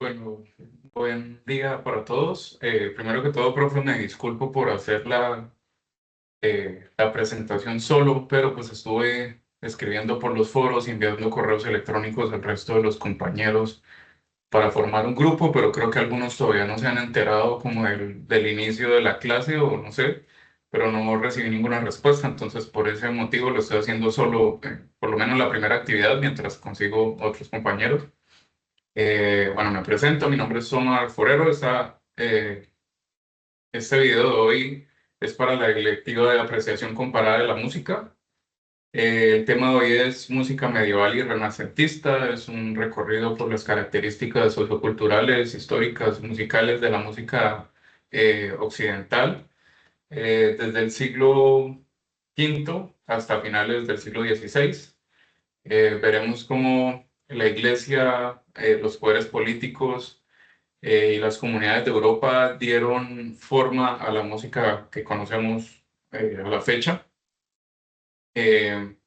Bueno, buen día para todos. Primero que todo, profe, me disculpo por hacer la presentación solo, pero pues estuve escribiendo por los foros y enviando correos electrónicos al resto de los compañeros para formar un grupo, pero creo que algunos todavía no se han enterado como del inicio de la clase o no sé, pero no recibí ninguna respuesta, entonces por ese motivo lo estoy haciendo solo, por lo menos la primera actividad, mientras consigo otros compañeros. Bueno, me presento, mi nombre es Omar Forero. Este video de hoy es para la electiva de apreciación comparada de la música. El tema de hoy es música medieval y renacentista. Es un recorrido por las características socioculturales, históricas, musicales de la música occidental, desde el siglo V hasta finales del siglo XVI. Veremos cómo la Iglesia, los poderes políticos y las comunidades de Europa dieron forma a la música que conocemos a la fecha. Eh,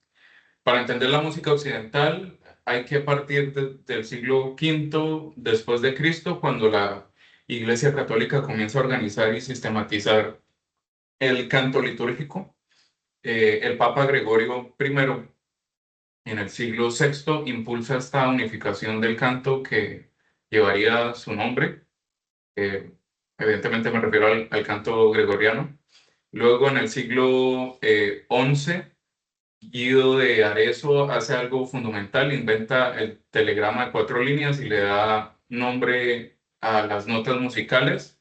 para entender la música occidental hay que partir del siglo V después de Cristo, cuando la Iglesia Católica comienza a organizar y sistematizar el canto litúrgico. El Papa Gregorio I en el siglo VI impulsa esta unificación del canto que llevaría su nombre. eh, Evidentemente me refiero al canto gregoriano. Luego en el siglo XI, Guido de Arezzo hace algo fundamental, inventa el telegrama de cuatro líneas y le da nombre a las notas musicales: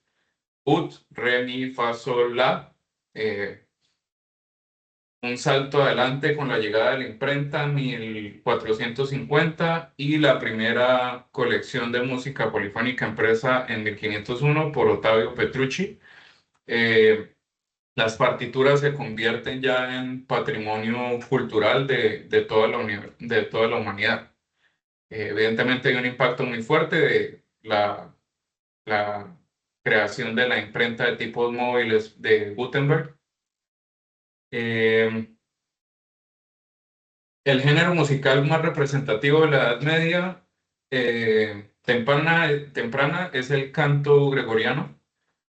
ut, re, mi, fa, sol, la. Eh, un salto adelante con la llegada de la imprenta en 1450 y la primera colección de música polifónica impresa en 1501 por Ottavio Petrucci. Eh, las partituras se convierten ya en patrimonio cultural de toda de toda la humanidad. Evidentemente hay un impacto muy fuerte de la creación de la imprenta de tipos móviles de Gutenberg. Eh, El género musical más representativo de la Edad Media temprana es el canto gregoriano.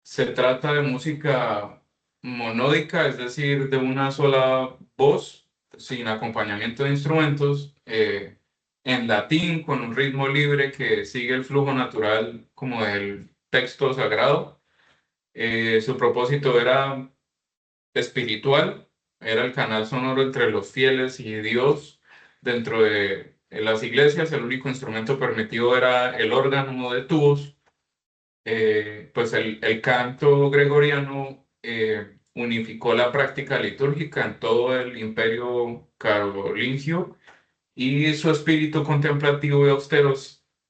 Se trata de música monódica, es decir, de una sola voz, sin acompañamiento de instrumentos, en latín, con un ritmo libre que sigue el flujo natural como del texto sagrado. Su propósito era espiritual, era el canal sonoro entre los fieles y Dios. Dentro de las iglesias, el único instrumento permitido era el órgano de tubos. Pues el canto gregoriano unificó la práctica litúrgica en todo el imperio carolingio, y su espíritu contemplativo y austero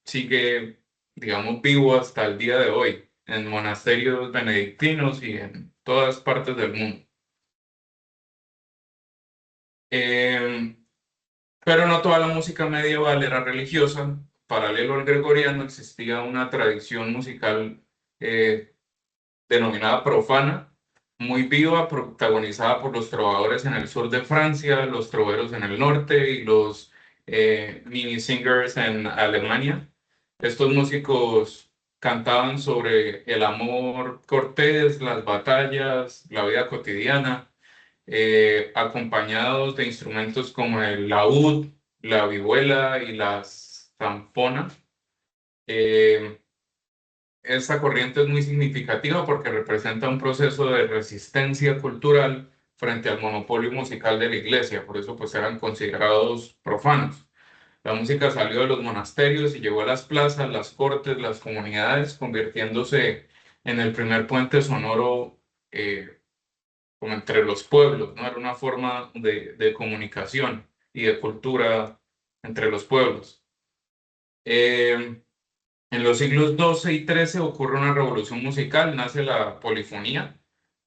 sigue, digamos, vivo hasta el día de hoy en monasterios benedictinos y en todas partes del mundo. Eh, pero no toda la música medieval era religiosa. Paralelo al gregoriano existía una tradición musical eh, denominada profana, muy viva, protagonizada por los trovadores en el sur de Francia, los troveros en el norte y los mini singers en Alemania. Estos músicos cantaban sobre el amor cortés, las batallas, la vida cotidiana, acompañados de instrumentos como el laúd, la vihuela y la zanfona. Eh, esta corriente es muy significativa porque representa un proceso de resistencia cultural frente al monopolio musical de la iglesia, por eso pues eran considerados profanos. La música salió de los monasterios y llegó a las plazas, las cortes, las comunidades, convirtiéndose en el primer puente sonoro como entre los pueblos, ¿no? Era una forma de comunicación y de cultura entre los pueblos. Eh, en los siglos XII y XIII ocurre una revolución musical, nace la polifonía,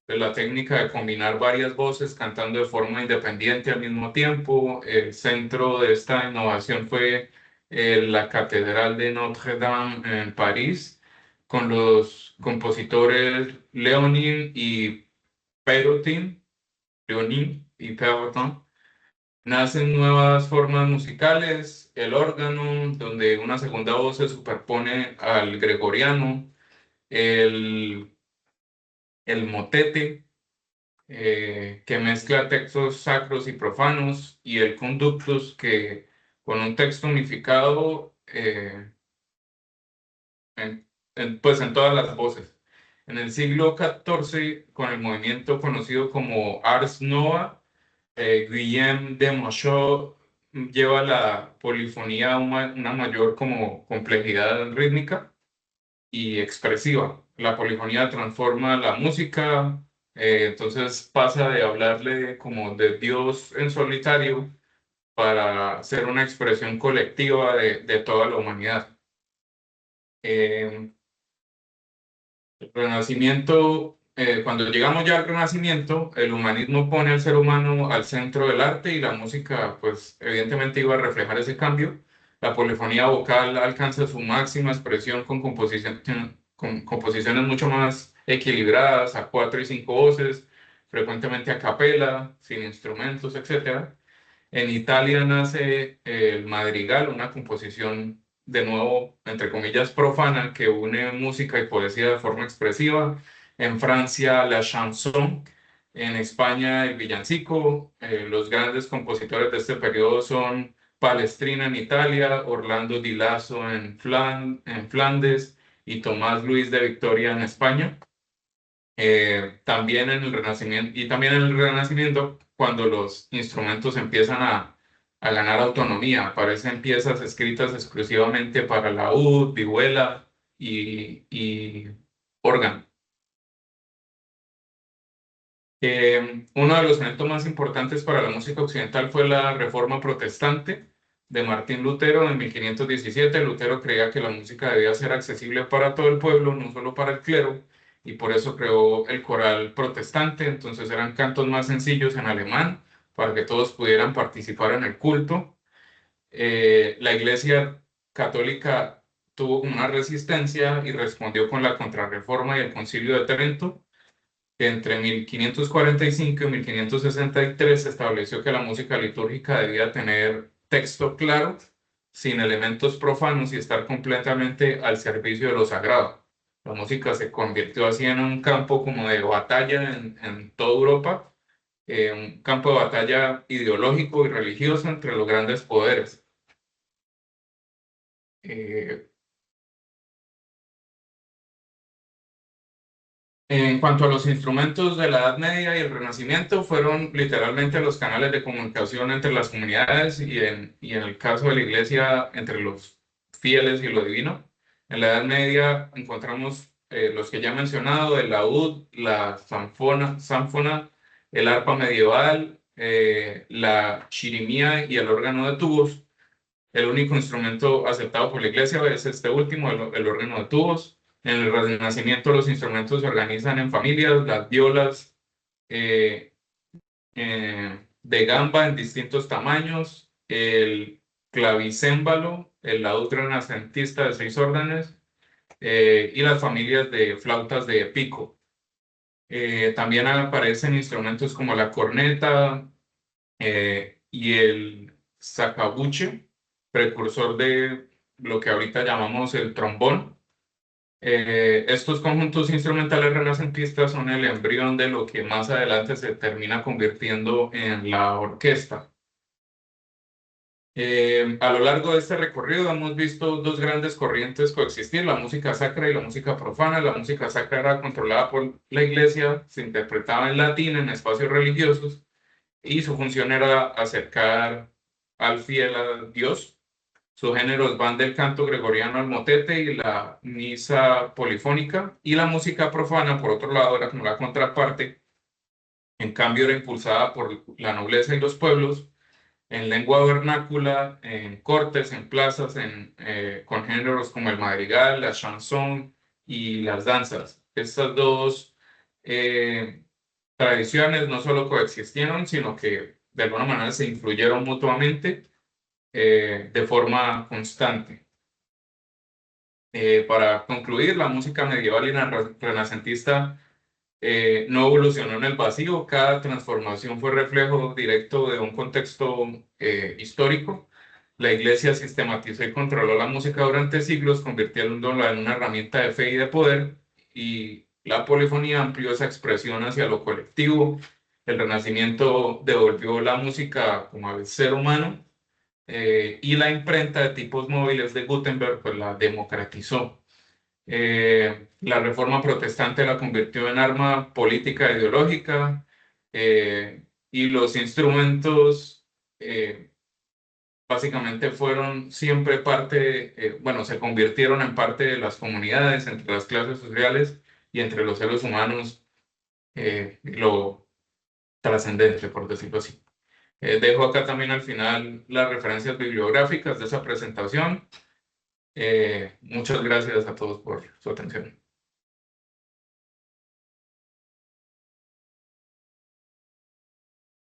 de la técnica de combinar varias voces cantando de forma independiente al mismo tiempo. El centro de esta innovación fue la Catedral de Notre Dame en París, con los compositores Leonin y Perotin, Leonin y Perrotin. Nacen nuevas formas musicales, el órgano, donde una segunda voz se superpone al gregoriano, el, el motete, que mezcla textos sacros y profanos, y el conductus, que con un texto unificado, pues en todas las voces. En el siglo XIV, con el movimiento conocido como Ars Nova, Guillaume de Machaut lleva la polifonía a una mayor como complejidad rítmica y expresiva. La polifonía transforma la música, entonces pasa de hablarle como de Dios en solitario para ser una expresión colectiva de toda la humanidad. Eh, El Renacimiento, cuando llegamos ya al Renacimiento, el humanismo pone al ser humano al centro del arte y la música, pues evidentemente iba a reflejar ese cambio. La polifonía vocal alcanza su máxima expresión con composiciones mucho más equilibradas, a cuatro y cinco voces, frecuentemente a capela, sin instrumentos, etc. En Italia nace el madrigal, una composición de nuevo, entre comillas, profana, que une música y poesía de forma expresiva. En Francia, la chanson. En España, el villancico. Los grandes compositores de este periodo son Palestrina en Italia, Orlando Di Lasso en Flandes y Tomás Luis de Victoria en España. También en el Renacimiento, y también en el Renacimiento, cuando los instrumentos empiezan a ganar autonomía, aparecen piezas escritas exclusivamente para laúd, vihuela y órgano. Uno de los eventos más importantes para la música occidental fue la Reforma Protestante de Martín Lutero en 1517. Lutero creía que la música debía ser accesible para todo el pueblo, no solo para el clero, y por eso creó el coral protestante. Entonces eran cantos más sencillos en alemán para que todos pudieran participar en el culto. La Iglesia Católica tuvo una resistencia y respondió con la Contrarreforma y el Concilio de Trento, que entre 1545 y 1563 se estableció que la música litúrgica debía tener texto claro, sin elementos profanos y estar completamente al servicio de lo sagrado. La música se convirtió así en un campo como de batalla en toda Europa, un campo de batalla ideológico y religioso entre los grandes poderes. Eh, En cuanto a los instrumentos de la Edad Media y el Renacimiento, fueron literalmente los canales de comunicación entre las comunidades y en el caso de la Iglesia, entre los fieles y lo divino. En la Edad Media encontramos los que ya he mencionado, el laúd, la zánfona, el arpa medieval, la chirimía y el órgano de tubos. El único instrumento aceptado por la iglesia es este último, el órgano de tubos. En el Renacimiento los instrumentos se organizan en familias, las violas eh, de gamba en distintos tamaños, el clavicémbalo, el laúd renacentista de 6 órdenes y las familias de flautas de pico. También aparecen instrumentos como la corneta, y el sacabuche, precursor de lo que ahorita llamamos el trombón. Estos conjuntos instrumentales renacentistas son el embrión de lo que más adelante se termina convirtiendo en la orquesta. A lo largo de este recorrido hemos visto dos grandes corrientes coexistir, la música sacra y la música profana. La música sacra era controlada por la iglesia, se interpretaba en latín en espacios religiosos, y su función era acercar al fiel a Dios. Sus géneros van del canto gregoriano al motete y la misa polifónica, y la música profana, por otro lado, era como la contraparte. En cambio, era impulsada por la nobleza y los pueblos, en lengua vernácula, en cortes, en plazas, con géneros como el madrigal, la chanson y las danzas. Estas dos eh, tradiciones no solo coexistieron, sino que de alguna manera se influyeron mutuamente de forma constante. Para concluir, la música medieval y renacentista no evolucionó en el vacío, cada transformación fue reflejo directo de un contexto histórico. La Iglesia sistematizó y controló la música durante siglos, convirtiéndola en una herramienta de fe y de poder, y la polifonía amplió esa expresión hacia lo colectivo. El Renacimiento devolvió la música como al ser humano, y la imprenta de tipos móviles de Gutenberg pues la democratizó. La reforma protestante la convirtió en arma política e ideológica, y los instrumentos básicamente fueron siempre parte, bueno, se convirtieron en parte de las comunidades, entre las clases sociales y entre los seres humanos, lo trascendente, por decirlo así. Dejo acá también al final las referencias bibliográficas de esa presentación. Muchas gracias a todos por su atención.